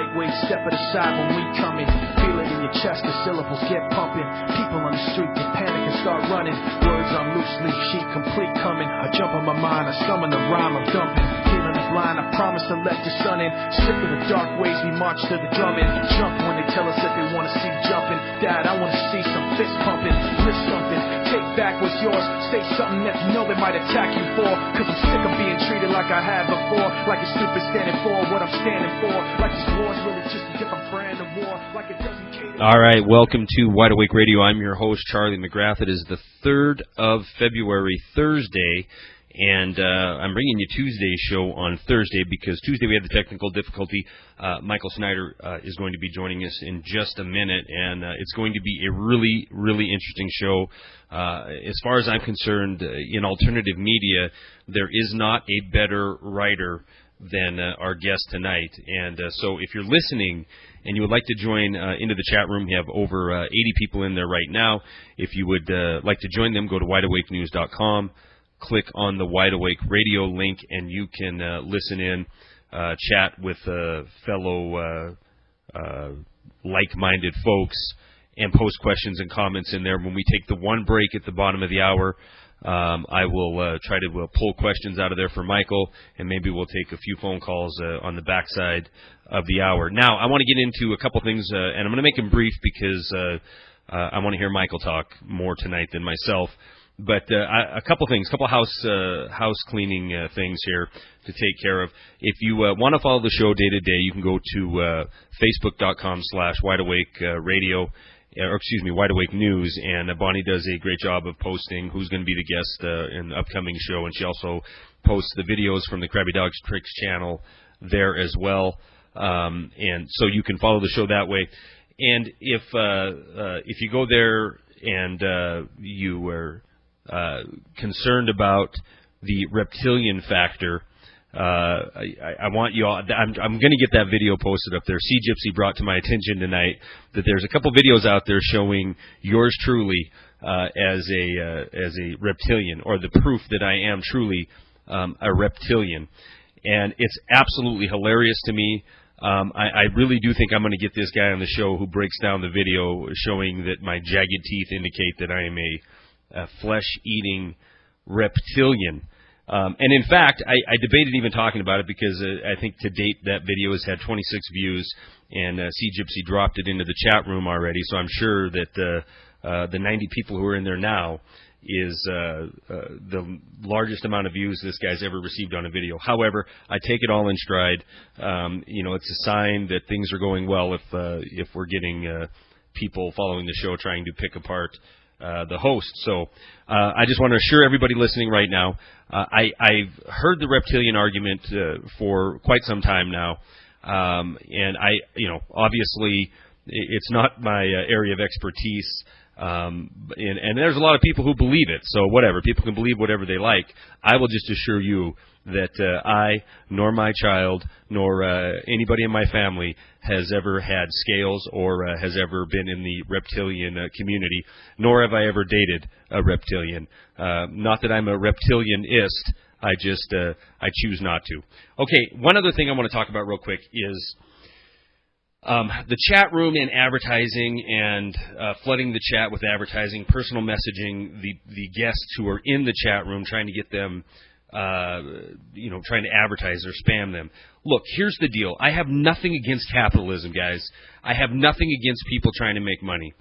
lightweight, step it aside when we coming. Feel it in your chest, the syllables get pumping. People on the street get panic and start running. Words on loose leaf sheet, complete coming. I jump on my mind, I summon the rhyme, I'm dumping. Feeling the blind, I promise to let the sun in. Sick of the dark ways, we march to the drumming. Jump when they tell us that they want to see jumping. Dad, I want to see some fist pumping. List something, take back what's yours. Say something that you know they might attack you for. Cause I'm sick of being treated like I have before. Like a stupid standing for what I'm standing for. Like this war's really just a different brand of war. Like it doesn't cater. All right, welcome to Wide Awake Radio. I'm your host, Charlie McGrath. It is the 3rd of February, Thursday, and I'm bringing you Tuesday's show on Thursday because Tuesday we had the technical difficulty. Michael Snyder is going to be joining us in just a minute, and it's going to be a really, really interesting show. As far as I'm concerned, in alternative media, there is not a better writer than our guest tonight. And so if you're listening and you would like to join into the chat room, we have over 80 people in there right now. If you would like to join them, go to wideawakenews.com, click on the Wide Awake Radio link, and you can listen in, chat with fellow like-minded folks, and post questions and comments in there. When we take the one break at the bottom of the hour, I will try to pull questions out of there for Michael, and maybe we'll take a few phone calls on the backside of the hour. Now, I want to get into a couple things, and I'm going to make them brief because I want to hear Michael talk more tonight than myself. But a couple things, a couple house cleaning things here to take care of. If you want to follow the show day to day, you can go to facebook.com/wideawakeradio. Or excuse me, Wide Awake News, and Bonnie does a great job of posting who's going to be the guest in the upcoming show, and she also posts the videos from the Krabby Dog's Tricks channel there as well, and so you can follow the show that way. And if you go there and you are concerned about the reptilian factor, I want you all. I'm going to get that video posted up there. C Gypsy brought to my attention tonight that there's a couple videos out there showing yours truly as a reptilian, or the proof that I am truly a reptilian, and it's absolutely hilarious to me. I really do think I'm going to get this guy on the show who breaks down the video showing that my jagged teeth indicate that I am a flesh-eating reptilian. And in fact, I debated even talking about it because I think to date that video has had 26 views, and C Gypsy dropped it into the chat room already. So I'm sure that the 90 people who are in there now is the largest amount of views this guy's ever received on a video. However, I take it all in stride. It's a sign that things are going well if we're getting people following the show trying to pick apart the host. So I just want to assure everybody listening right now, I've heard the reptilian argument for quite some time now, and obviously it's not my area of expertise, and there's a lot of people who believe it, so whatever. People can believe whatever they like. I will just assure you that I, nor my child, nor anybody in my family has ever had scales or has ever been in the reptilian community, nor have I ever dated a reptilian. Not that I'm a reptilianist, I choose not to. Okay, one other thing I want to talk about real quick is the chat room and advertising and flooding the chat with advertising, personal messaging, the guests who are in the chat room, trying to get them trying to advertise or spam them. Look, here's the deal. I have nothing against capitalism, guys. I have nothing against people trying to make money.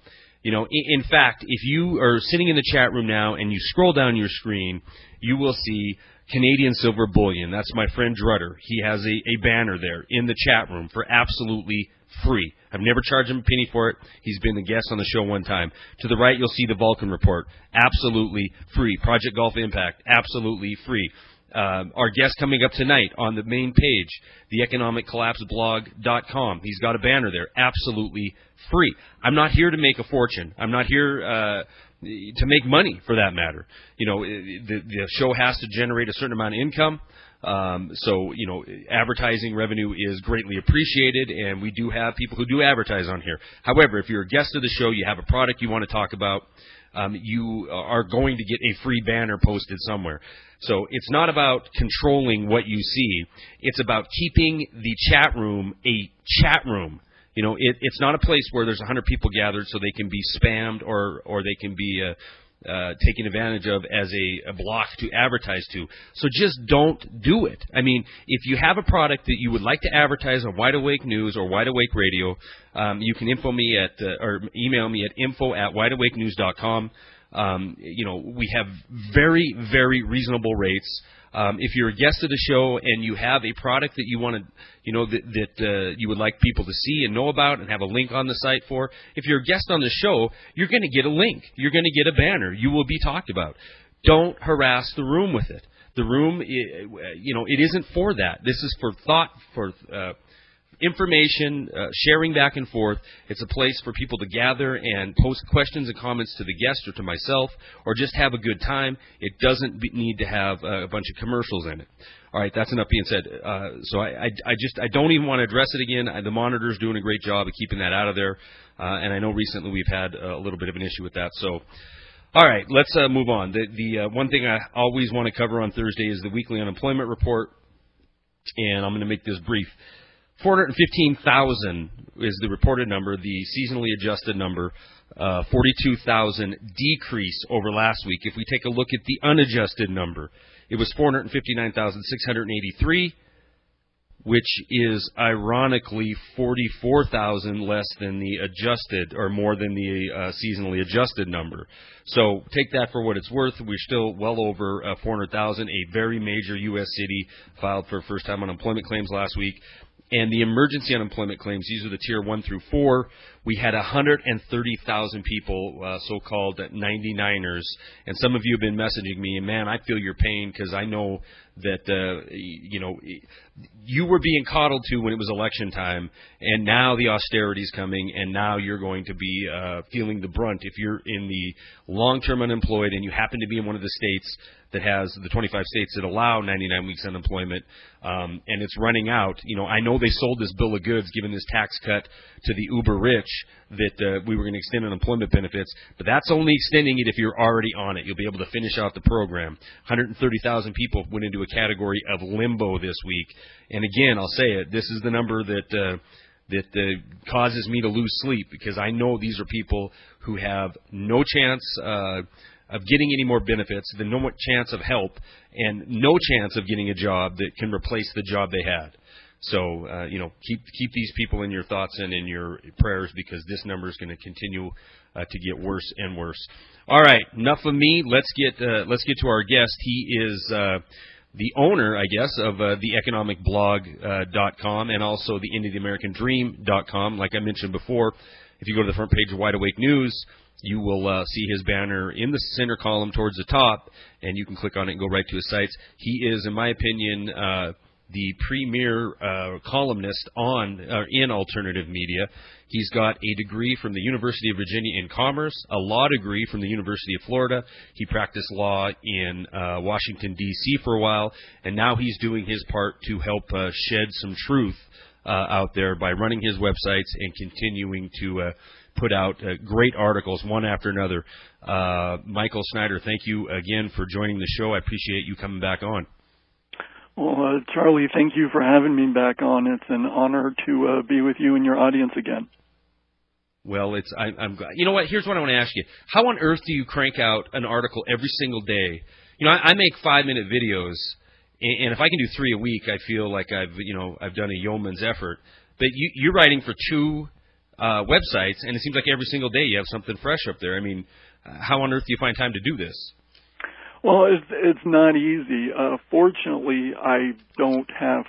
In fact, if you are sitting in the chat room now and you scroll down your screen, you will see Canadian Silver Bullion. That's my friend Drutter. He has a banner there in the chat room for absolutely free. I've never charged him a penny for it. He's been the guest on the show one time. To the right, you'll see the Vulcan Report. Absolutely free. Project Golf Impact. Absolutely free. Our guest coming up tonight on the main page, theeconomiccollapseblog.com. He's got a banner there. Absolutely free. I'm not here to make a fortune. I'm not here to make money, for that matter. The show has to generate a certain amount of income. So, advertising revenue is greatly appreciated, and we do have people who do advertise on here. However, if you're a guest of the show, you have a product you want to talk about, you are going to get a free banner posted somewhere. So it's not about controlling what you see. It's about keeping the chat room a chat room. It's not a place where there's 100 people gathered so they can be spammed or they can be taken advantage of as a block to advertise to. So just don't do it. I mean, if you have a product that you would like to advertise on Wide Awake News or Wide Awake Radio, you can or email me at info@wideawakenews.com. We have very, very reasonable rates. If you're a guest of the show and you have a product that you want to, that you would like people to see and know about and have a link on the site for, if you're a guest on the show, you're going to get a link. You're going to get a banner. You will be talked about. Don't harass the room with it. The room, it isn't for that. This is for thought, for information, sharing back and forth. It's a place for people to gather and post questions and comments to the guest or to myself, or just have a good time. It doesn't need to have a bunch of commercials in it. All right, that's enough being said. So I don't even want to address it again. The monitor's doing a great job of keeping that out of there, and I know recently we've had a little bit of an issue with that. So, all right, let's move on. The one thing I always want to cover on Thursday is the weekly unemployment report, and I'm going to make this brief. 415,000 is the reported number, the seasonally adjusted number, 42,000 decrease over last week. If we take a look at the unadjusted number, it was 459,683, which is ironically 44,000 less than the adjusted, or more than the seasonally adjusted number. So take that for what it's worth. We're still well over 400,000. A very major U.S. city filed for first-time unemployment claims last week. And the emergency unemployment claims, these are the tier 1 through 4, we had 130,000 people, so-called 99ers. And some of you have been messaging me, and man, I feel your pain because I know that, you were being coddled to when it was election time, and now the austerity is coming, and now you're going to be feeling the brunt if you're in the long-term unemployed and you happen to be in one of the states that has the 25 states that allow 99 weeks unemployment, and it's running out. I know they sold this bill of goods, given this tax cut to the uber rich, that we were going to extend unemployment benefits, but that's only extending it if you're already on it. You'll be able to finish out the program. 130,000 people went into a category of limbo this week, and again, I'll say it, this is the number that causes me to lose sleep, because I know these are people who have no chance of getting any more benefits, no more chance of help, and no chance of getting a job that can replace the job they had. So, keep these people in your thoughts and in your prayers, because this number is going to continue to get worse and worse. All right, enough of me. Let's get to our guest. He is the owner, I guess, of the economicblog.com and also the IntoTheAmericanDream.com. Like I mentioned before, if you go to the front page of Wide Awake News, you will see his banner in the center column towards the top, and you can click on it and go right to his sites. He is, in my opinion, the premier columnist in alternative media. He's got a degree from the University of Virginia in Commerce, a law degree from the University of Florida. He practiced law in Washington, D.C. for a while, and now he's doing his part to help shed some truth out there by running his websites and continuing to put out great articles one after another. Michael Snyder, thank you again for joining the show. I appreciate you coming back on. Well, Charlie, thank you for having me back on. It's an honor to be with you and your audience again. Well, I'm glad. You know what? Here's what I want to ask you. How on earth do you crank out an article every single day? I make 5-minute videos, and if I can do 3 a week, I feel like I've done a yeoman's effort. But you're writing for 2 websites, and it seems like every single day you have something fresh up there. I mean, how on earth do you find time to do this? Well, it's not easy. Fortunately, I don't have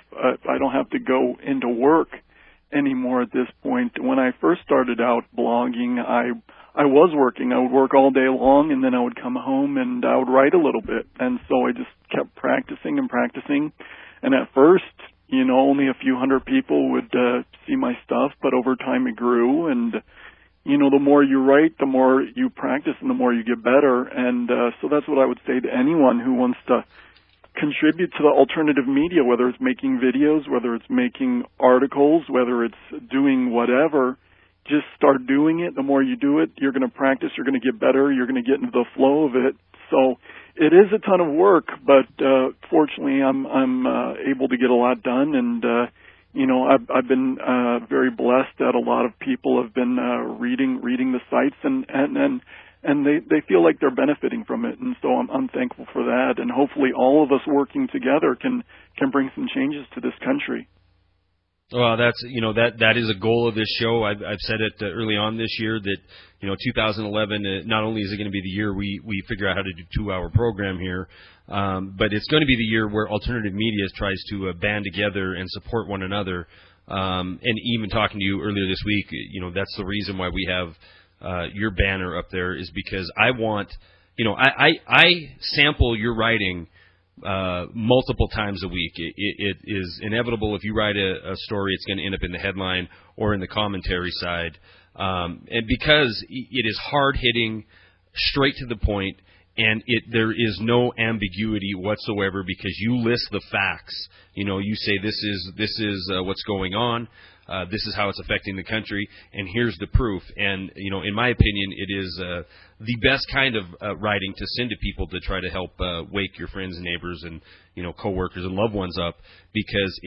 to go into work anymore at this point. When I first started out blogging, I was working. I would work all day long, and then I would come home and I would write a little bit. And so I just kept practicing and practicing. And at first, only a few hundred people would see my stuff, but over time it grew, and the more you write, the more you practice, and the more you get better. And so that's what I would say to anyone who wants to contribute to the alternative media, whether it's making videos, whether it's making articles, whether it's doing whatever. Just start doing it. The more you do it, you're going to practice, you're going to get better, you're going to get into the flow of it. So it is a ton of work, but fortunately I'm able to get a lot done, and I've been very blessed that a lot of people have been reading the sites, and they feel like they're benefiting from it, and so I'm thankful for that, and hopefully all of us working together can bring some changes to this country. Well, that's that is a goal of this show. I've said it early on this year that 2011 not only is it going to be the year we figure out how to do 2-hour program here, but it's going to be the year where alternative media tries to band together and support one another. And even talking to you earlier this week, that's the reason why we have your banner up there, is because I want I sample your writing multiple times a week. It is inevitable. If you write a story, it's going to end up in the headline or in the commentary side. And because it is hard-hitting, straight to the point, and there is no ambiguity whatsoever, because you list the facts. You say this is what's going on. This is how it's affecting the country, and here's the proof. And in my opinion, it is the best kind of writing to send to people to try to help wake your friends and neighbors and coworkers and loved ones up, because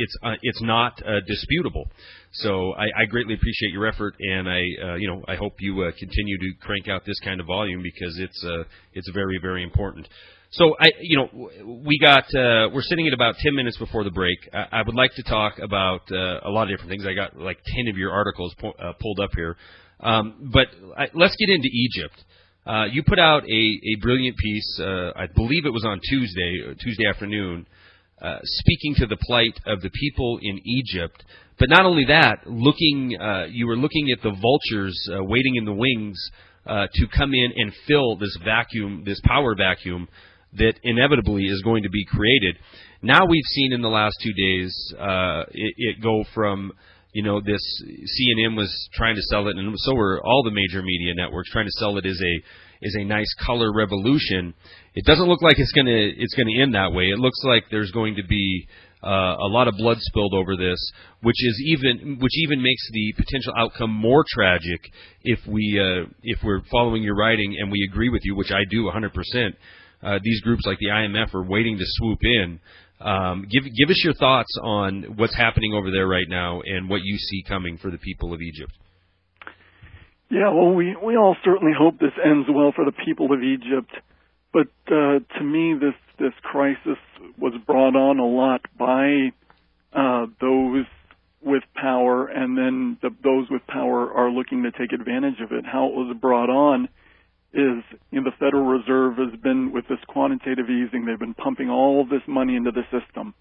it's not disputable. So I greatly appreciate your effort, and I hope you continue to crank out this kind of volume, because it's very, very important. So we're sitting at about 10 minutes before the break. I would like to talk about a lot of different things. I got like 10 of your articles pulled up here, but let's get into Egypt. You put out a brilliant piece. I believe it was on Tuesday afternoon, speaking to the plight of the people in Egypt. But not only that, you were looking at the vultures waiting in the wings to come in and fill this vacuum, this power vacuum that inevitably is going to be created. Now we've seen in the last 2 days it go from, this CNN was trying to sell it, and so were all the major media networks trying to sell it as a nice color revolution. It doesn't look like it's going to end that way. It looks like there's going to be a lot of blood spilled over this, which even makes the potential outcome more tragic if we're following your writing and we agree with you, which I do 100%. These groups like the IMF are waiting to swoop in. Give us your thoughts on what's happening over there right now and what you see coming for the people of Egypt. Yeah, well, we all certainly hope this ends well for the people of Egypt. But to me, this crisis was brought on a lot by those with power, and then those with power are looking to take advantage of it. How it was brought on is the Federal Reserve has been, with this quantitative easing, they've been pumping all of this money into the system.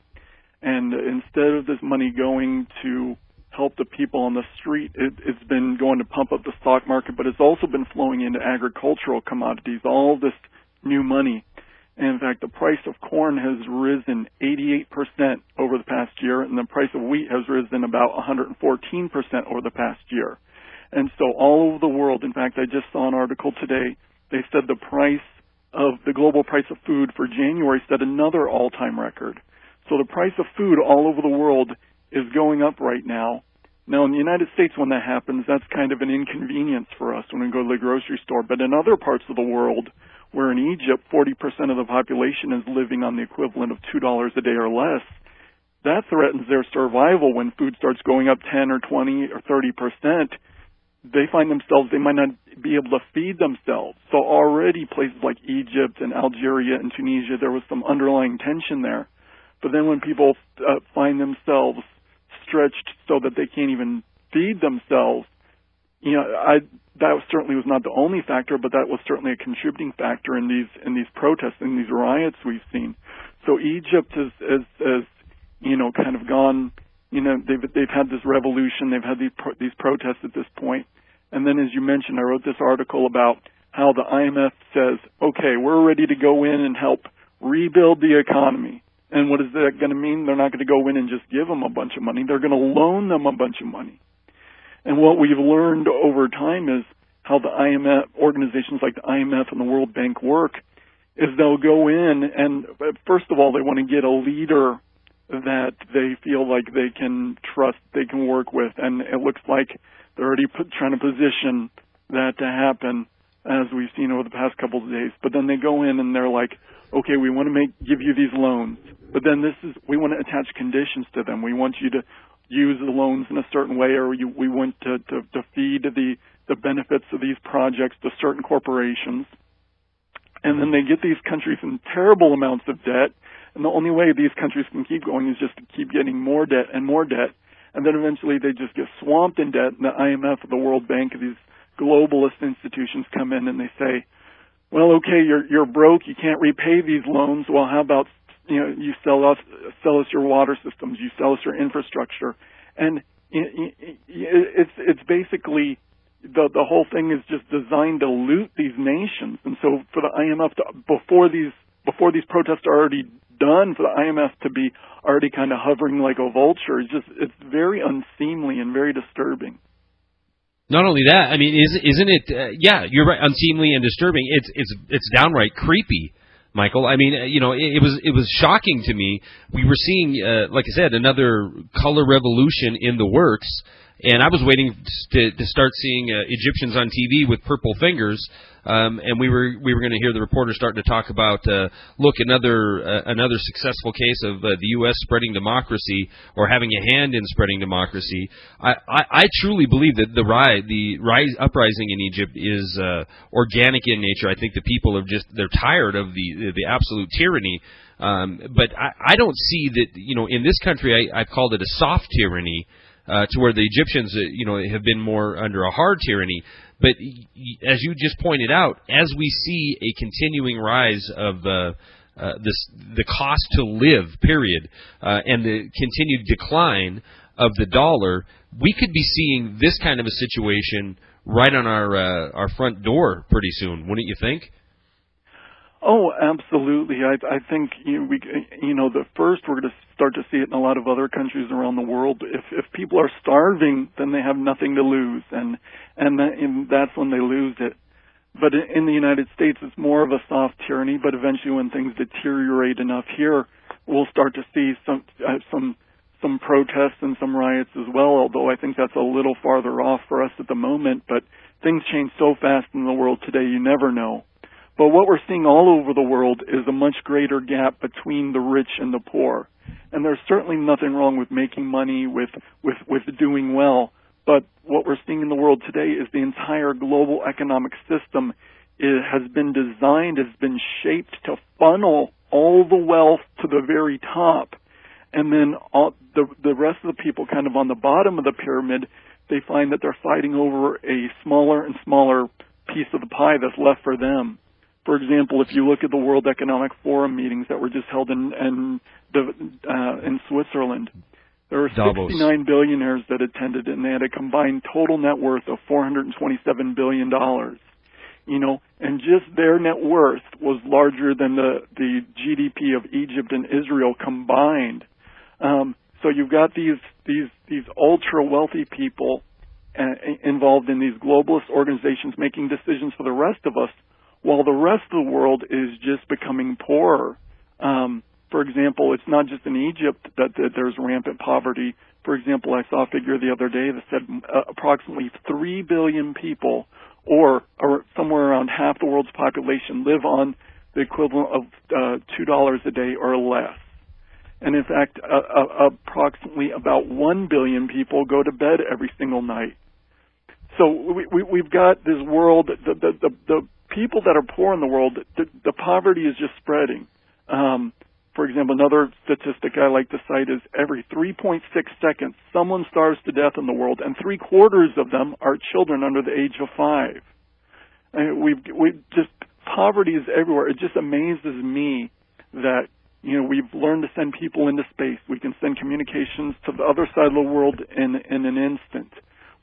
And instead of this money going to help the people on the street, it's been going to pump up the stock market, but it's also been flowing into agricultural commodities, all this new money. And in fact, the price of corn has risen 88% over the past year, and the price of wheat has risen about 114% over the past year. And so all over the world, in fact, I just saw an article today, they said the global price of food for January set another all-time record. So the price of food all over the world is going up right now. Now, in the United States, when that happens, that's kind of an inconvenience for us when we go to the grocery store. But in other parts of the world, where in Egypt 40% of the population is living on the equivalent of $2 a day or less, that threatens their survival when food starts going up 10 or 20 or 30%. They find themselves, they might not be able to feed themselves. So already places like Egypt and Algeria and Tunisia, there was some underlying tension there. But then when people find themselves stretched so that they can't even feed themselves, that certainly was not the only factor, but that was certainly a contributing factor in these protests, in these riots we've seen. So Egypt has kind of gone, they've had this revolution, they've had these protests at this point. And then, as you mentioned, I wrote this article about how the IMF says, okay, we're ready to go in and help rebuild the economy. And what is that going to mean? They're not going to go in and just give them a bunch of money. They're going to loan them a bunch of money. And what we've learned over time is how the IMF, organizations like the IMF and the World Bank work, is they'll go in and, first of all, they want to get a leader that they feel like they can trust, they can work with, and it looks like they're already trying to position that to happen, as we've seen over the past couple of days. But then they go in and they're like, okay, we want to give you these loans, but then we want to attach conditions to them. We want you to use the loans in a certain way, or we want to feed the benefits of these projects to certain corporations. And then they get these countries in terrible amounts of debt, and the only way these countries can keep going is just to keep getting more debt and more debt, and then eventually they just get swamped in debt, and the IMF, the World Bank, these globalist institutions come in and they say, well, okay, you're broke, you can't repay these loans. Well, how about you sell us your water systems, you sell us your infrastructure, and it's basically the whole thing is just designed to loot these nations. And so for the IMF before these protests are already done, for the IMF to be already kind of hovering like a vulture, it's very unseemly and very disturbing. Not only that, I mean, isn't it? Yeah, you're right. Unseemly and disturbing. It's downright creepy, Michael. I mean, it was shocking to me. We were seeing, like I said, another color revolution in the works, and I was waiting to start seeing Egyptians on TV with purple fingers. And we were going to hear the reporter starting to talk about another successful case of the U.S. spreading democracy or having a hand in spreading democracy. I truly believe that the uprising in Egypt is organic in nature. I think the people they're tired of the absolute tyranny. But I don't see that in this country I've called it a soft tyranny. To where the Egyptians, have been more under a hard tyranny. But as you just pointed out, as we see a continuing rise of the cost to live, period, and the continued decline of the dollar, we could be seeing this kind of a situation right on our front door pretty soon, wouldn't you think? Oh, absolutely. I think the first we're going to start to see it in a lot of other countries around the world. If people are starving, then they have nothing to lose, and that's when they lose it. But in the United States, it's more of a soft tyranny. But eventually, when things deteriorate enough here, we'll start to see some protests and some riots as well. Although I think that's a little farther off for us at the moment. But things change so fast in the world today, you never know. But what we're seeing all over the world is a much greater gap between the rich and the poor. And there's certainly nothing wrong with making money, with doing well. But what we're seeing in the world today is the entire global economic system has been designed, has been shaped to funnel all the wealth to the very top. And then the rest of the people kind of on the bottom of the pyramid, they find that they're fighting over a smaller and smaller piece of the pie that's left for them. For example, if you look at the World Economic Forum meetings that were just held in Switzerland, there were 69 billionaires that attended, and they had a combined total net worth of $427 billion. And just their net worth was larger than the GDP of Egypt and Israel combined. So you've got these ultra wealthy people involved in these globalist organizations making decisions for the rest of us, while the rest of the world is just becoming poorer. For example, it's not just in Egypt that there's rampant poverty. For example, I saw a figure the other day that said approximately 3 billion people, or somewhere around half the world's population, live on the equivalent of $2 a day or less. And in fact, approximately about 1 billion people go to bed every single night. So we've got this world, the people that are poor in the world, the poverty is just spreading. For example, another statistic I like to cite is every 3.6 seconds, someone starves to death in the world, and 3/4 of them are children under the age of 5. And poverty is everywhere. It just amazes me that we've learned to send people into space. We can send communications to the other side of the world in an instant.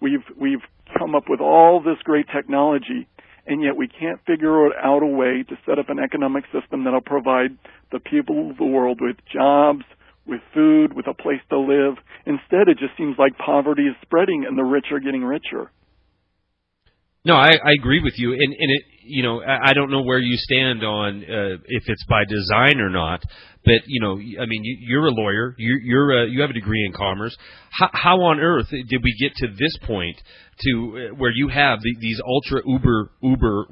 We've come up with all this great technology, and yet we can't figure out a way to set up an economic system that'll provide the people of the world with jobs, with food, with a place to live. Instead, it just seems like poverty is spreading and the rich are getting richer. No, I agree with you, and it, you know, I don't know where you stand on if it's by design or not, but you know, I mean, you're a lawyer, you have a degree in commerce. How on earth did we get to this point to where you have these ultra uber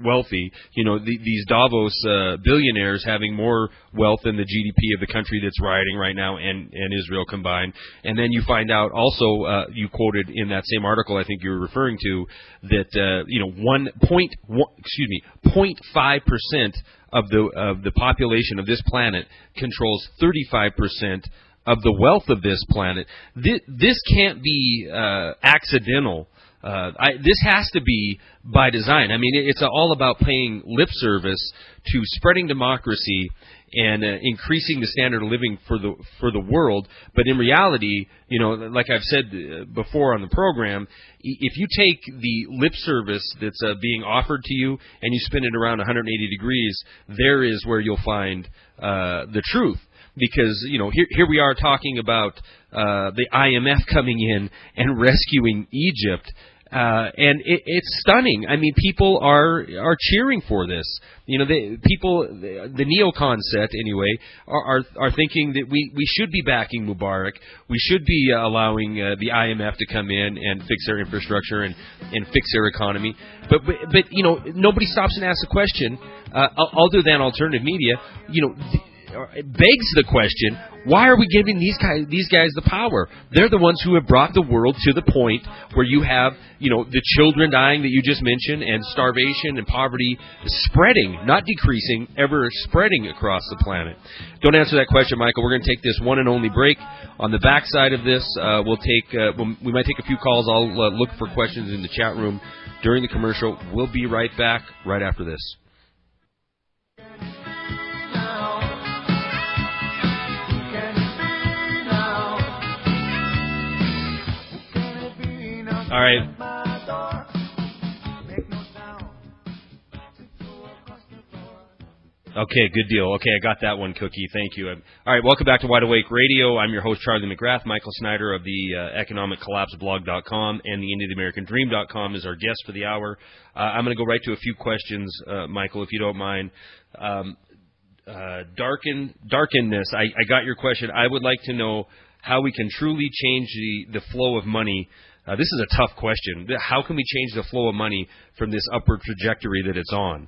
wealthy, you know, these Davos billionaires having more wealth than the GDP of the country that's rioting right now and Israel combined, and then you find out also you quoted in that same article I think you were referring to that you know 0.5% of the population of this planet controls 35% of the wealth of this planet. This can't be accidental. This has to be by design. I mean, it's all about paying lip service to spreading democracy and increasing the standard of living for the world. But in reality, you know, like I've said before on the program, if you take the lip service that's being offered to you and you spin it around 180 degrees, there is where you'll find the truth. Because, you know, here we are talking about the IMF coming in and rescuing Egypt, and it's stunning. I mean, people are cheering for this. You know, the neocon set anyway are thinking that we should be backing Mubarak. We should be allowing the IMF to come in and fix their infrastructure and fix their economy. But you know, nobody stops and asks a question other than alternative media. You know. It begs the question, why are we giving these guys the power? They're the ones who have brought the world to the point where you have, you know, the children dying that you just mentioned, and starvation and poverty spreading, not decreasing, ever spreading across the planet. Don't answer that question, Michael. We're going to take this one and only break. On the backside of this, we might take a few calls. I'll look for questions in the chat room during the commercial. We'll be right back right after this. All right. Okay, good deal. Okay, I got that one, Cookie. Thank you. All right, welcome back to Wide Awake Radio. I'm your host, Charlie McGrath. Michael Snyder of the economiccollapseblog.com and the IntoTheAmericanDream.com is our guest for the hour. I'm going to go right to a few questions, Michael, if you don't mind. Darkenness, I got your question. I would like to know how we can truly change the flow of money. This is a tough question. How can we change the flow of money from this upward trajectory that it's on?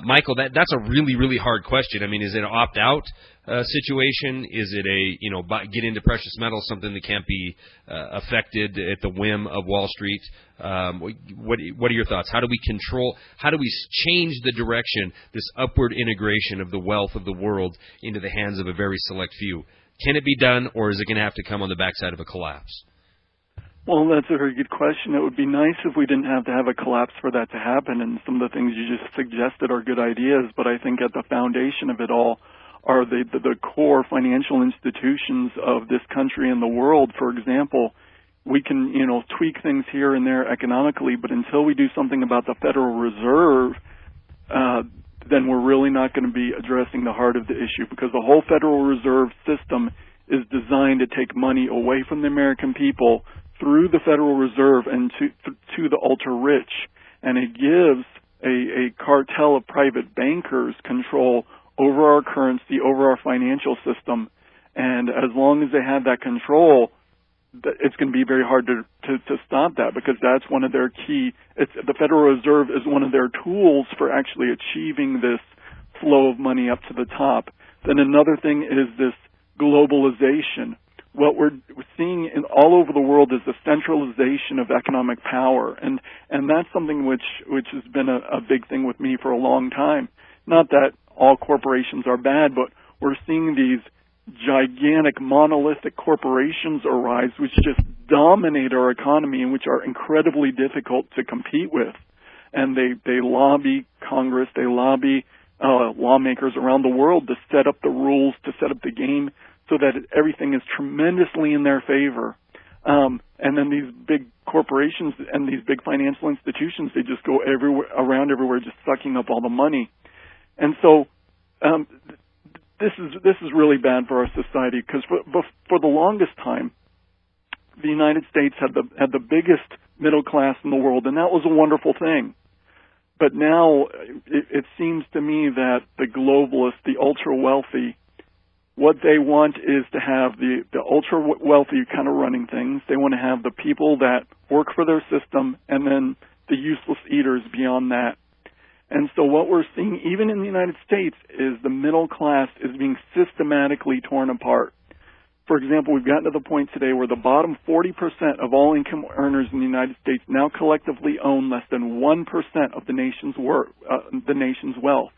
Michael, that's a really, really hard question. I mean, is it an opt-out situation? Is it a, you know, get into precious metals, something that can't be affected at the whim of Wall Street? What are your thoughts? How do we change the direction, this upward integration of the wealth of the world into the hands of a very select few? Can it be done, or is it going to have to come on the backside of a collapse? Well, that's a very good question. It would be nice if we didn't have to have a collapse for that to happen, and some of the things you just suggested are good ideas, but I think at the foundation of it all are the core financial institutions of this country and the world. For example, we can, you know, tweak things here and there economically, but until we do something about the Federal Reserve, then we're really not going to be addressing the heart of the issue, because the whole Federal Reserve system is designed to take money away from the American people through the Federal Reserve and to the ultra-rich, and it gives a cartel of private bankers control over our currency, over our financial system, and as long as they have that control, it's going to be very hard to stop that, because that's one of their key. The Federal Reserve is one of their tools for actually achieving this flow of money up to the top. Then another thing is this globalization. What we're seeing all over the world is the centralization of economic power, and that's something which has been a big thing with me for a long time. Not that all corporations are bad, but we're seeing these gigantic monolithic corporations arise which just dominate our economy and which are incredibly difficult to compete with. And they lobby Congress, they lobby lawmakers around the world to set up the rules, to set up the game, so that everything is tremendously in their favor. And then these big corporations and these big financial institutions, they just go around everywhere just sucking up all the money. And so this is really bad for our society, because for the longest time, the United States had the biggest middle class in the world, and that was a wonderful thing. But now it seems to me that the globalists, the ultra-wealthy, what they want is to have the ultra-wealthy kind of running things. They want to have the people that work for their system and then the useless eaters beyond that. And so what we're seeing, even in the United States, is the middle class is being systematically torn apart. For example, we've gotten to the point today where the bottom 40% of all income earners in the United States now collectively own less than 1% of the nation's wealth.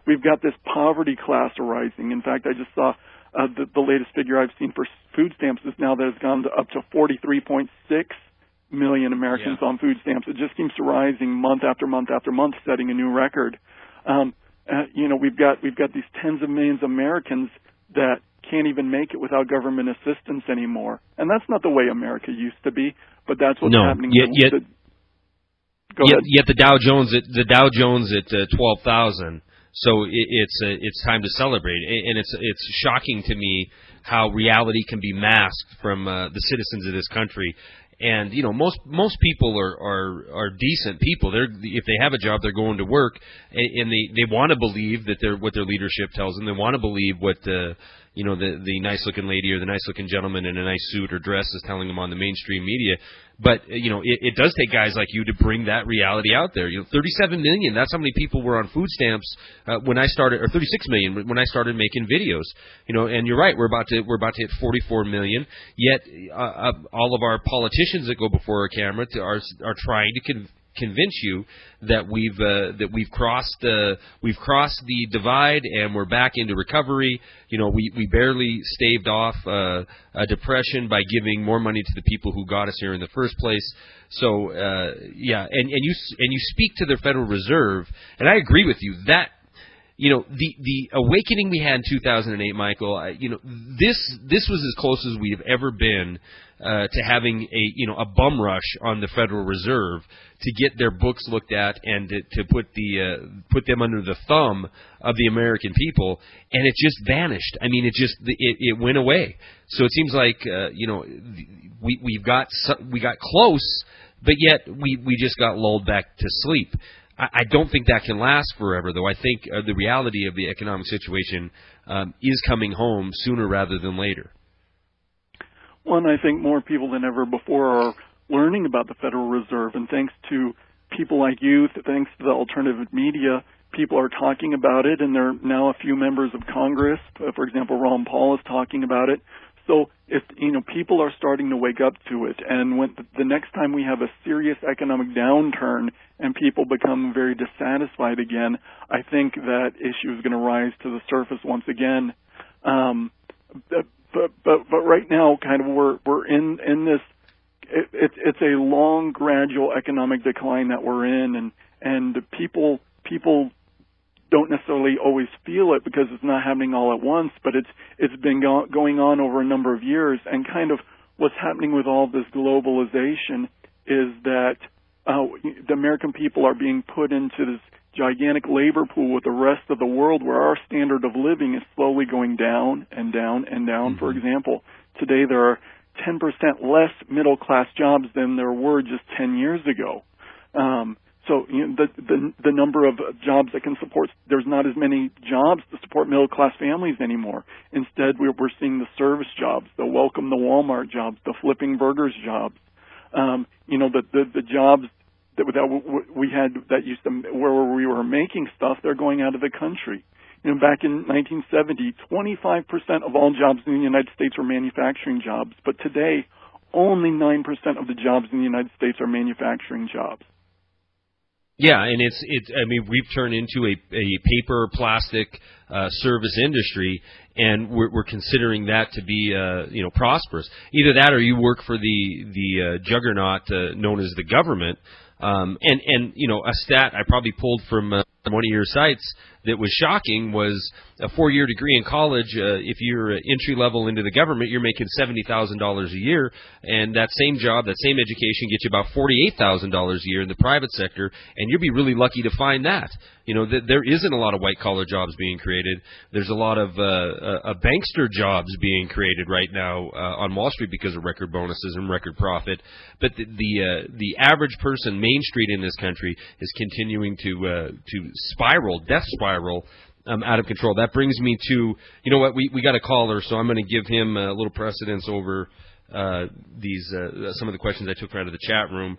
We've got this poverty class arising. In fact, I just saw the latest figure I've seen for food stamps is now that it's gone up to 43.6 million Americans on food stamps. It just keeps rising month after month after month, setting a new record. We've got these tens of millions of Americans that can't even make it without government assistance anymore. And that's not the way America used to be, but that's what's happening. Yet the Dow Jones at 12,000. So it's time to celebrate, and it's shocking to me how reality can be masked from the citizens of this country. And most people are decent people. If they have a job, they're going to work, and they want to believe that what their leadership tells them. They want to believe what the nice looking lady or the nice looking gentleman in a nice suit or dress is telling them on the mainstream media. But it does take guys like you to bring that reality out there. 37 million. That's how many people were on food stamps when I started, or 36 million when I started making videos. And you're right. We're about to hit 44 million. Yet all of our politicians that go before a camera are trying to convince you that we've crossed the divide and we're back into recovery. We barely staved off a depression by giving more money to the people who got us here in the first place. So and you speak to the Federal Reserve, and I agree with you that the awakening we had in 2008, Michael. This was as close as we have ever been to having a bum rush on the Federal Reserve to get their books looked at and to put them under the thumb of the American people, and it just vanished. I mean, it went away. So it seems like we got close, but yet we just got lulled back to sleep. I don't think that can last forever, though. I think the reality of the economic situation is coming home sooner rather than later. Well, and I think more people than ever before are learning about the Federal Reserve, and thanks to people like you, thanks to the alternative media, people are talking about it, and there are now a few members of Congress, for example, Ron Paul is talking about it. So if people are starting to wake up to it, and when the next time we have a serious economic downturn and people become very dissatisfied again, I think that issue is going to rise to the surface once again. But right now, kind of we're in this. It's a long, gradual economic decline that we're in, and people don't necessarily always feel it because it's not happening all at once, but it's been going on over a number of years. And kind of what's happening with all this globalization is that the American people are being put into this gigantic labor pool with the rest of the world, where our standard of living is slowly going down and down and down. Mm-hmm. For example, today there are 10% less middle-class jobs than there were just 10 years ago. So the number of jobs that can support, there's not as many jobs to support middle-class families anymore. Instead, we're seeing the service jobs, the welcome the Walmart jobs, the flipping burgers jobs, the jobs that we had that used to, where we were making stuff, they're going out of the country. Back in 1970, 25% of all jobs in the United States were manufacturing jobs, but today, only 9% of the jobs in the United States are manufacturing jobs. Yeah, and we've turned into a paper, plastic service industry, and we're considering that to be prosperous. Either that, or you work for the juggernaut known as the government. And a stat I probably pulled from one of your sites that was shocking was a 4-year degree in college. If you're entry level into the government, you're making $70,000 a year, and that same job, that same education gets you about $48,000 a year in the private sector, and you'll be really lucky to find that. You know, there isn't a lot of white-collar jobs being created. There's a lot of bankster jobs being created right now on Wall Street because of record bonuses and record profit. But the average person, Main Street in this country, is continuing to spiral, death spiral, out of control. That brings me to, you know what, we got a caller, so I'm going to give him a little precedence over these some of the questions I took out of the chat room.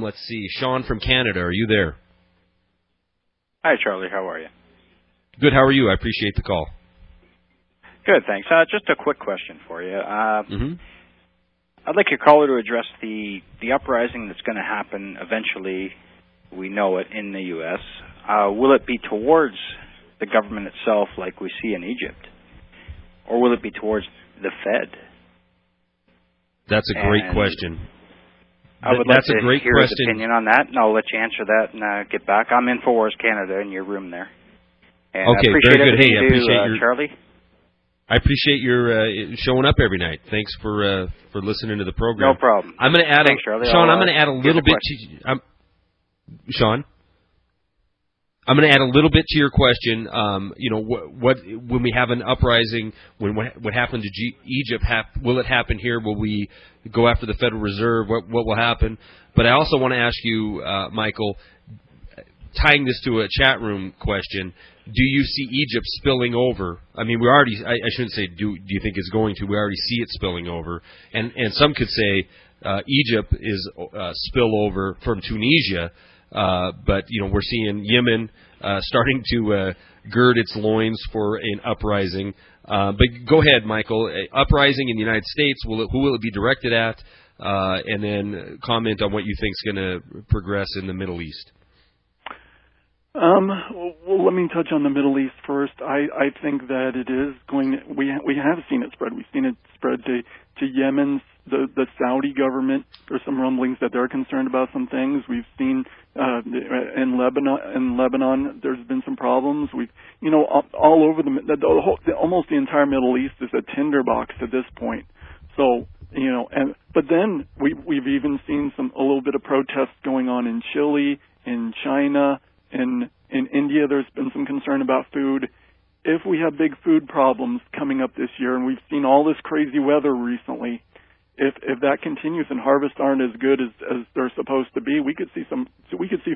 Let's see, Sean from Canada, are you there? Hi, Charlie. How are you? Good. How are you? I appreciate the call. Good, thanks. Just a quick question for you. I'd like your caller to address the uprising that's going to happen eventually, we know it, in the U.S. Will it be towards the government itself like we see in Egypt? Or will it be towards the Fed? That's a great question. I would like to hear his opinion on that, and I'll let you answer that and get back. I'm InfoWars Canada in your room there. And okay, I appreciate very good. Hey, I appreciate Charlie. I appreciate your showing up every night. Thanks for listening to the program. No problem. I'm going to add, Thanks, Charlie. Sean. I'm going to add a little bit to Sean. I'm going to add a little bit to your question. You know, what when we have an uprising, what happened to Egypt? Will it happen here? Will we go after the Federal Reserve? What will happen? But I also want to ask you, Michael, tying this to a chat room question. Do you see Egypt spilling over? I mean, we already. I shouldn't say do you think it's going to? We already see it spilling over, and some could say Egypt is spillover from Tunisia. But, you know, we're seeing Yemen starting to gird its loins for an uprising. But go ahead, Michael. Uprising in the United States, who will it be directed at? And then comment on what you think is going to progress in the Middle East. Well, let me touch on the Middle East first. I think that it is going. We have seen it spread. We've seen it spread to Yemen, the Saudi government. There's some rumblings that they're concerned about some things. We've seen in Lebanon. There's been some problems. We've, you know, all over almost the entire Middle East is a tinderbox at this point. So, you know, but then we've even seen a little bit of protests going on in Chile, in China. In India, there's been some concern about food. If we have big food problems coming up this year, and we've seen all this crazy weather recently, if that continues and harvests aren't as good as they're supposed to be, we could see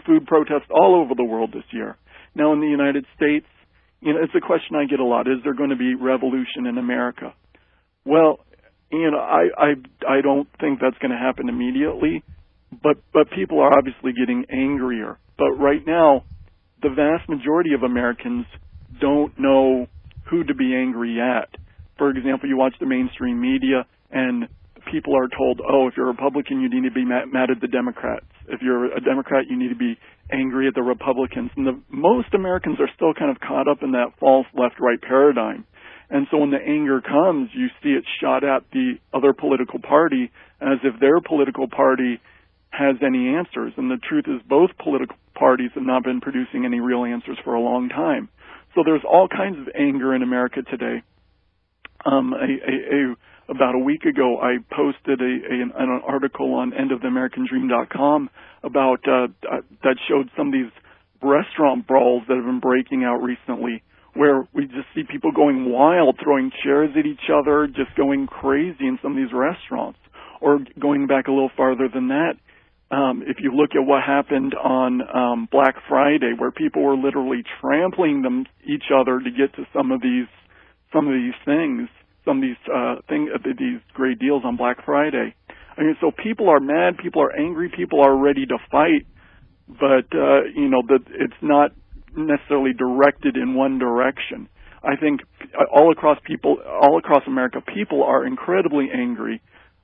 food protests all over the world this year. Now, in the United States, you know, it's a question I get a lot: is there going to be revolution in America? Well, you know, I don't think that's going to happen immediately, but people are obviously getting angrier. But right now, the vast majority of Americans don't know who to be angry at. For example, you watch the mainstream media, and people are told, oh, if you're a Republican, you need to be mad at the Democrats. If you're a Democrat, you need to be angry at the Republicans. And most Americans are still kind of caught up in that false left-right paradigm. And so when the anger comes, you see it shot at the other political party as if their political party has any answers. And the truth is both political parties have not been producing any real answers for a long time. So there's all kinds of anger in America today. About a week ago, I posted an article on endoftheamericandream.com about that showed some of these restaurant brawls that have been breaking out recently, where we just see people going wild, throwing chairs at each other, just going crazy in some of these restaurants. Or going back a little farther than that, if you look at what happened on Black Friday, where people were literally trampling each other to get to some of these things, these great deals on Black Friday. I mean, so people are mad, people are angry, people are ready to fight, but you know, that it's not necessarily directed in one direction. I think all across America, people are incredibly angry,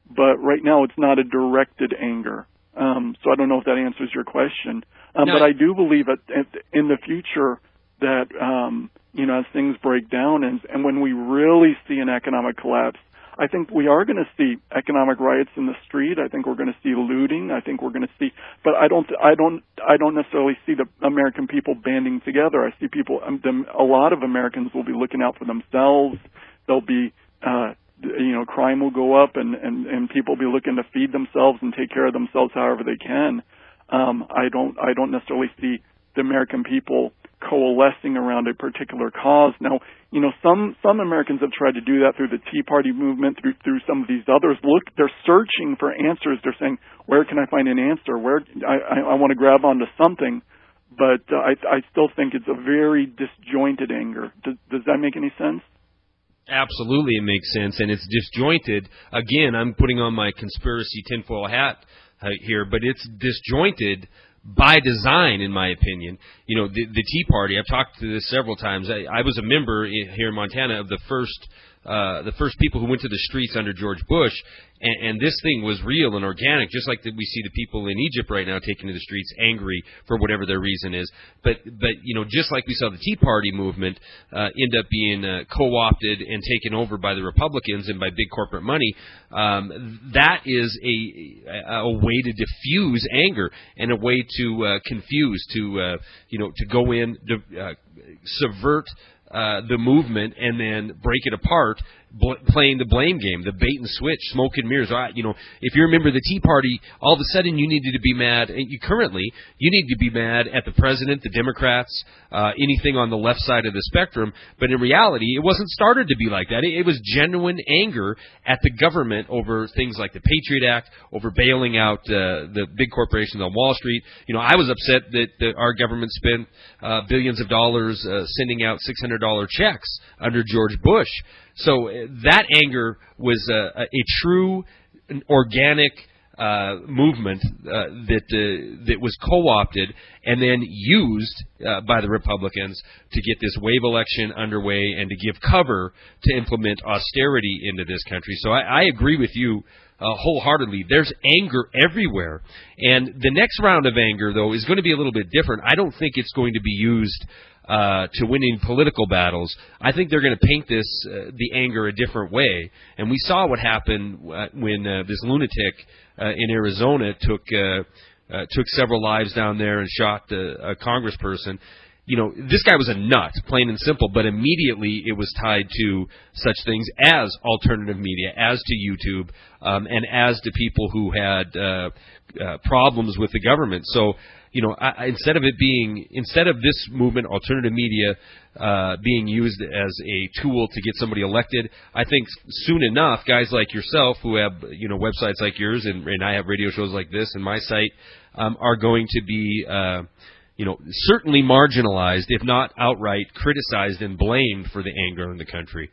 but right now it's not a directed anger. So I don't know if that answers your question. No. But I do believe in the future that, you know, as things break down and when we really see an economic collapse, I think we are going to see economic riots in the street. I think we're going to see looting. I think we're going to see, but I don't necessarily see the American people banding together. I see people. A lot of Americans will be looking out for themselves. There'll be, crime will go up, and people will be looking to feed themselves and take care of themselves however they can. I don't necessarily see the American people coalescing around a particular cause. Now, some Americans have tried to do that through the Tea Party movement, through some of these others. Look, they're searching for answers. They're saying, where can I find an answer? Where I want to grab onto something, but I still think it's a very disjointed anger. Does that make any sense? Absolutely, it makes sense, and it's disjointed. Again, I'm putting on my conspiracy tinfoil hat here, but it's disjointed by design, in my opinion. The Tea Party, I've talked to this several times. I was a member here in Montana of the first people who went to the streets under George Bush, and this thing was real and organic, just like we see the people in Egypt right now taking to the streets angry for whatever their reason is. But just like we saw the Tea Party movement end up being co-opted and taken over by the Republicans and by big corporate money, that is a way to diffuse anger and a way to confuse, to go in, subvert the movement and then break it apart, playing the blame game, the bait and switch, smoke and mirrors. If you remember the Tea Party, all of a sudden you needed to be mad. You need to be mad at the president, the Democrats, anything on the left side of the spectrum. But in reality, it wasn't started to be like that. It was genuine anger at the government over things like the Patriot Act, over bailing out the big corporations on Wall Street. I was upset that our government spent billions of dollars sending out $600 checks under George Bush. So that anger was a true, organic movement that was co-opted and then used by the Republicans to get this wave election underway and to give cover to implement austerity into this country. So I agree with you wholeheartedly. There's anger everywhere. And the next round of anger, though, is going to be a little bit different. I don't think it's going to be used to winning political battles. I think they're going to paint the anger a different way. And we saw what happened when this lunatic in Arizona took several lives down there and shot a congressperson. This guy was a nut, plain and simple, but immediately it was tied to such things as alternative media, as to YouTube, and as to people who had problems with the government. So, instead of this movement, alternative media, being used as a tool to get somebody elected, I think soon enough, guys like yourself who have, websites like yours, and I have radio shows like this and my site, are going to be, certainly marginalized, if not outright criticized and blamed for the anger in the country.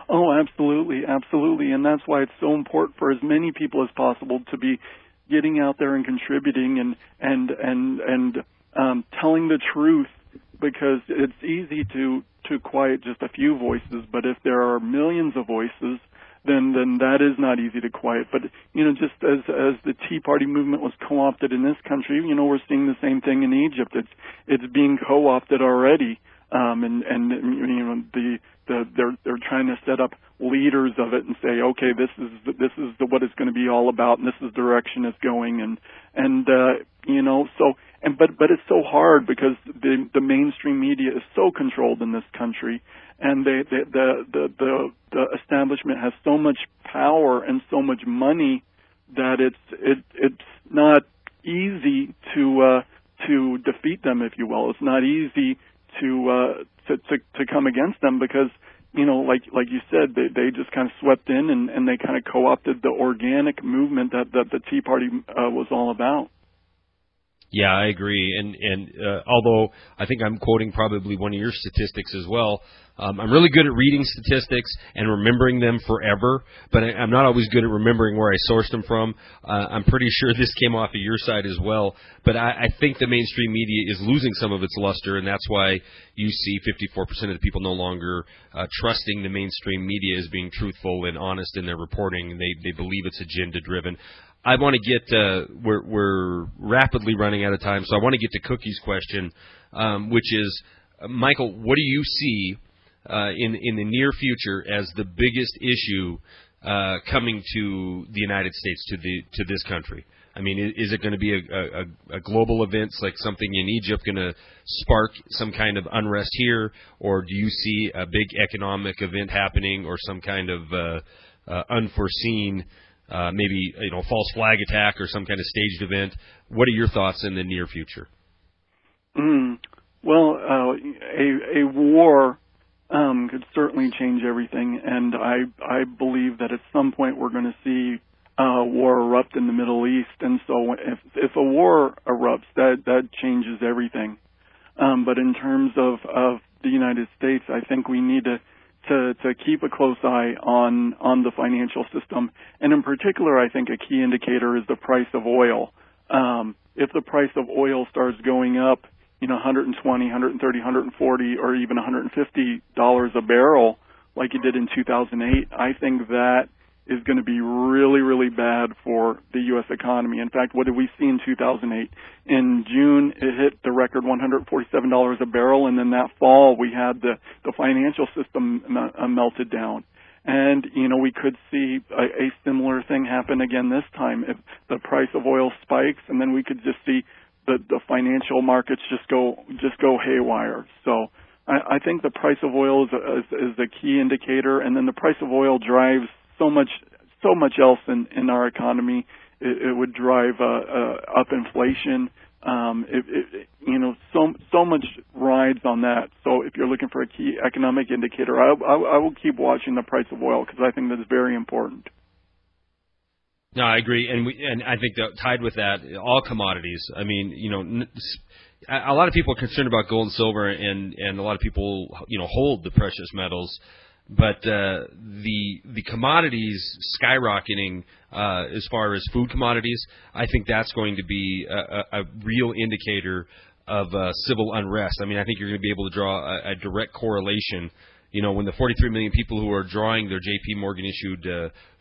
Oh, absolutely, absolutely, and that's why it's so important for as many people as possible to be getting out there and contributing and telling the truth, because it's easy to quiet just a few voices, but if there are millions of voices, then that is not easy to quiet. But just as the Tea Party movement was co-opted in this country, we're seeing the same thing in Egypt. It's being co-opted already, they're trying to set up leaders of it and say, okay, this is what it's going to be all about, and this is the direction it's going, but it's so hard because the mainstream media is so controlled in this country, and the establishment has so much power and so much money that it's not easy to defeat them, if you will. It's not easy to come against them because, like you said, they just kind of swept in and they kind of co-opted the organic movement that the Tea Party was all about. Yeah, I agree. And although I think I'm quoting probably one of your statistics as well, I'm really good at reading statistics and remembering them forever, but I'm not always good at remembering where I sourced them from. I'm pretty sure this came off of your side as well, but I think the mainstream media is losing some of its luster, and that's why you see 54% of the people no longer trusting the mainstream media as being truthful and honest in their reporting. They believe it's agenda-driven. I want to get we're rapidly running out of time, so I want to get to Cookie's question, which is, Michael, what do you see in the near future as the biggest issue coming to the United States, to this country? I mean, is it going to be a global event, like something in Egypt going to spark some kind of unrest here, or do you see a big economic event happening, or some kind of unforeseen, maybe false flag attack or some kind of staged event? What are your thoughts in the near future? Well, a war could certainly change everything, and I believe that at some point we're going to see war erupt in the Middle East, and so if a war erupts, that changes everything. But in terms of the United States, I think we need to keep a close eye on the financial system, and in particular, I think a key indicator is the price of oil. If the price of oil starts going up, 120, 130, 140, or even $150 a barrel, like it did in 2008, I think that is going to be really, really bad for the U.S. economy. In fact, what did we see in 2008? In June, it hit the record $147 a barrel, and then that fall, we had the financial system melted down. And, we could see a similar thing happen again this time if the price of oil spikes, and then we could just see the financial markets just go haywire. So I think the price of oil is the key indicator, and then the price of oil drives so much else in our economy. It would drive up inflation. So much rides on that. So if you're looking for a key economic indicator, I will keep watching the price of oil because I think that is very important. No, I agree, and I think that tied with that, all commodities. I mean, a lot of people are concerned about gold and silver, and a lot of people, hold the precious metals. But the commodities skyrocketing as far as food commodities, I think that's going to be a real indicator of civil unrest. I mean, I think you're going to be able to draw a direct correlation. When the 43 million people who are drawing their J.P. Morgan issued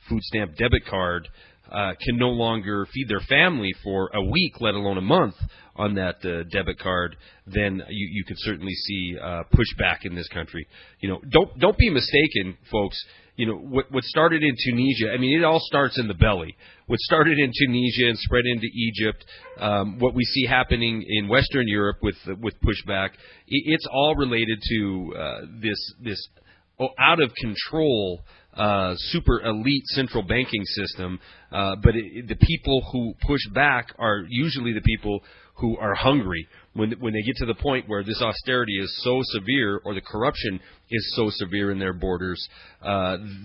food stamp debit card can no longer feed their family for a week, let alone a month, on that debit card, then you could certainly see pushback in this country. Don't be mistaken, folks. What started in Tunisia, I mean, it all starts in the belly. What started in Tunisia and spread into Egypt, what we see happening in Western Europe with pushback, it's all related to this out of control super elite central banking system, but the people who push back are usually the people who are hungry. When they get to the point where this austerity is so severe, or the corruption is so severe in their borders,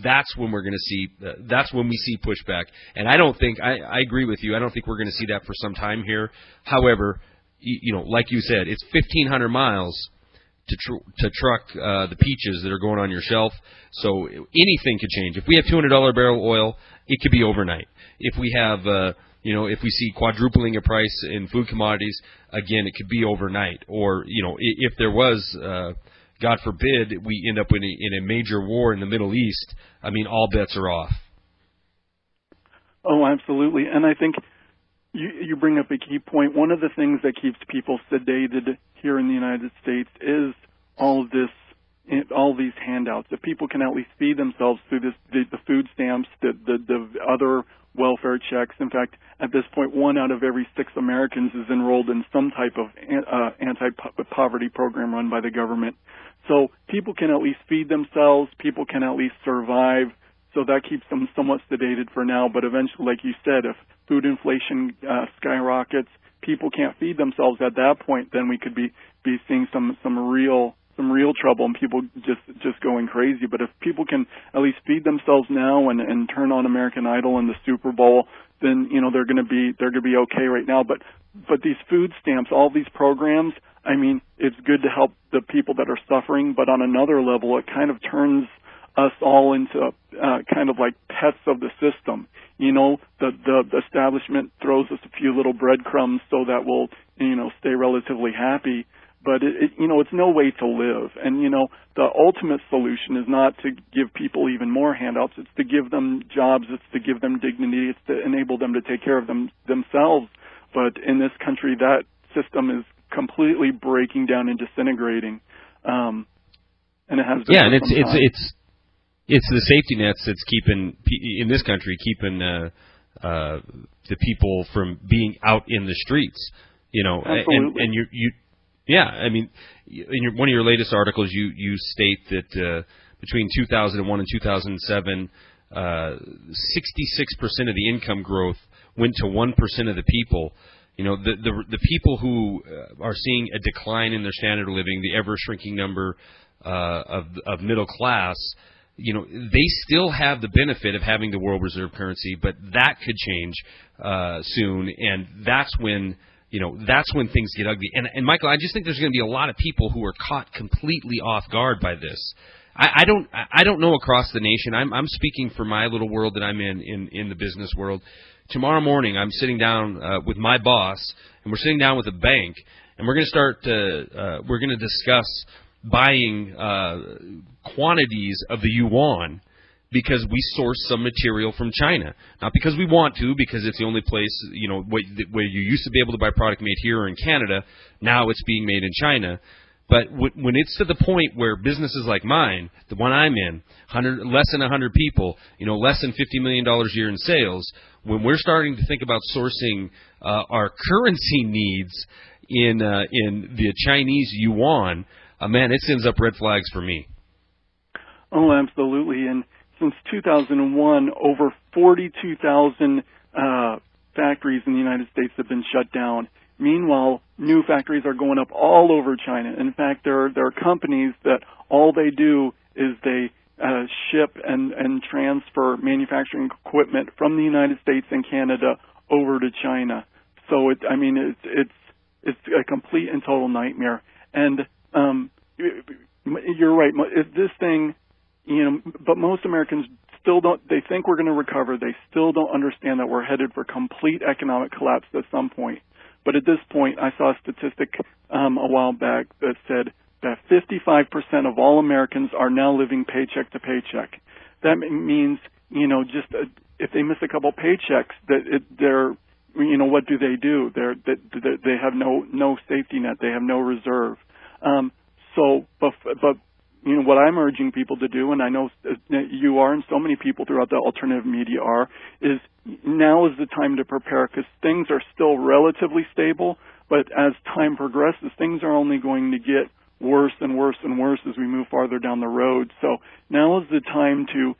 that's when we're going to see. That's when we see pushback. And I don't think I agree with you. I don't think we're going to see that for some time here. However, like you said, it's 1,500 miles to truck the peaches that are going on your shelf. So anything could change. If we have $200 barrel oil, it could be overnight. If we have, if we see quadrupling of price in food commodities, again, it could be overnight. Or, if there was, God forbid, we end up in a major war in the Middle East, I mean, all bets are off. Oh, absolutely. And I think you bring up a key point. One of the things that keeps people sedated here in the United States is all these handouts. If people can at least feed themselves through the food stamps, the other welfare checks. In fact, at this point, 1 out of every 6 Americans is enrolled in some type of anti-poverty program run by the government. So people can at least feed themselves. People can at least survive. So that keeps them somewhat sedated for now. But eventually, like you said, if food inflation skyrockets, people can't feed themselves at that point, then we could be seeing some real trouble and people just going crazy. But if people can at least feed themselves now and turn on American Idol and the Super Bowl, then they're going to be okay right now. But these food stamps, all these programs, I mean, it's good to help the people that are suffering, but on another level, it kind of turns us all into kind of like pets of the system. The establishment throws us a few little breadcrumbs so that we'll stay relatively happy. But it's no way to live. And the ultimate solution is not to give people even more handouts. It's to give them jobs. It's to give them dignity. It's to enable them to take care of themselves. But in this country, that system is completely breaking down and disintegrating. and it has been. Yeah, and it's the safety nets that's keeping in this country the people from being out in the streets. Absolutely. And you yeah, I mean, in one of your latest articles, you state that between 2001 and 2007, 66% of the income growth went to 1% of the people. The people who are seeing a decline in their standard of living, the ever shrinking number of middle class, they still have the benefit of having the world reserve currency, but that could change soon, and that's when things get ugly. And Michael, I just think there's going to be a lot of people who are caught completely off guard by this. I don't know across the nation. I'm speaking for my little world that I'm in the business world. Tomorrow morning, I'm sitting down with my boss, and we're sitting down with a bank, and we're going to start. We're going to discuss buying quantities of the yuan because we source some material from China. Not because we want to, because it's the only place, where you used to be able to buy product made here or in Canada. Now it's being made in China. But when it's to the point where businesses like mine, the one I'm in, less than 100 people, less than $50 million a year in sales, when we're starting to think about sourcing our currency needs in the Chinese yuan, man, it sends up red flags for me. Oh, absolutely. And since 2001, over 42,000 factories in the United States have been shut down. Meanwhile, new factories are going up all over China. In fact, there are companies that all they do is they ship and transfer manufacturing equipment from the United States and Canada over to China. So it's a complete and total nightmare. And you're right. This thing, but most Americans still don't. They think we're going to recover. They still don't understand that we're headed for complete economic collapse at some point. But at this point, I saw a statistic a while back that said that 55% of all Americans are now living paycheck to paycheck. That means, if they miss a couple paychecks, they're what do? They have no safety net. They have no reserve. But what I'm urging people to do, and I know you are, and so many people throughout the alternative media are, is now is the time to prepare, because things are still relatively stable, but as time progresses, things are only going to get worse and worse and worse as we move farther down the road. So now is the time to,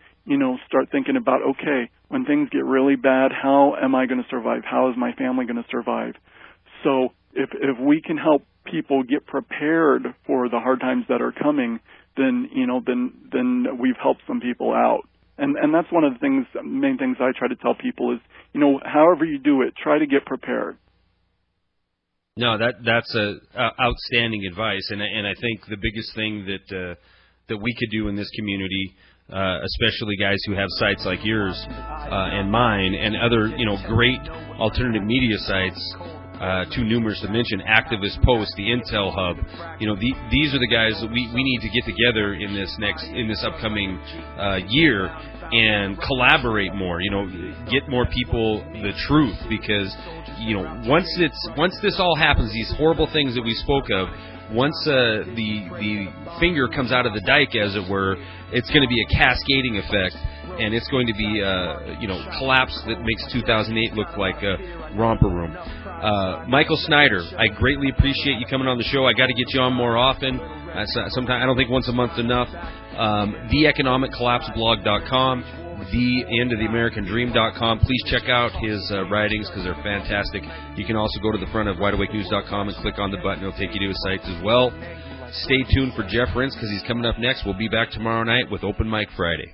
start thinking about, okay, when things get really bad, how am I going to survive? How is my family going to survive? So if we can help people get prepared for the hard times that are coming, then we've helped some people out. And that's one of the main things I try to tell people is, however you do it, try to get prepared. No, that's outstanding advice, and I think the biggest thing that we could do in this community, especially guys who have sites like yours and mine and other great alternative media sites. Too numerous to mention, Activist Post, the Intel Hub. These are the guys that we need to get together in this upcoming year and collaborate more. Get more people the truth, because once this all happens, these horrible things that we spoke of, once the finger comes out of the dike, as it were, it's going to be a cascading effect, and it's going to be collapse that makes 2008 look like a romper room. Michael Snyder, I greatly appreciate you coming on the show. I got to get you on more often. Sometimes I don't think once a month enough. TheEconomicCollapseBlog.com, TheEndOfTheAmericanDream.com. Please check out his writings, because they're fantastic. You can also go to the front of WideAwakeNews.com and click on the button. It'll take you to his sites as well. Stay tuned for Jeff Rentz, because he's coming up next. We'll be back tomorrow night with Open Mic Friday.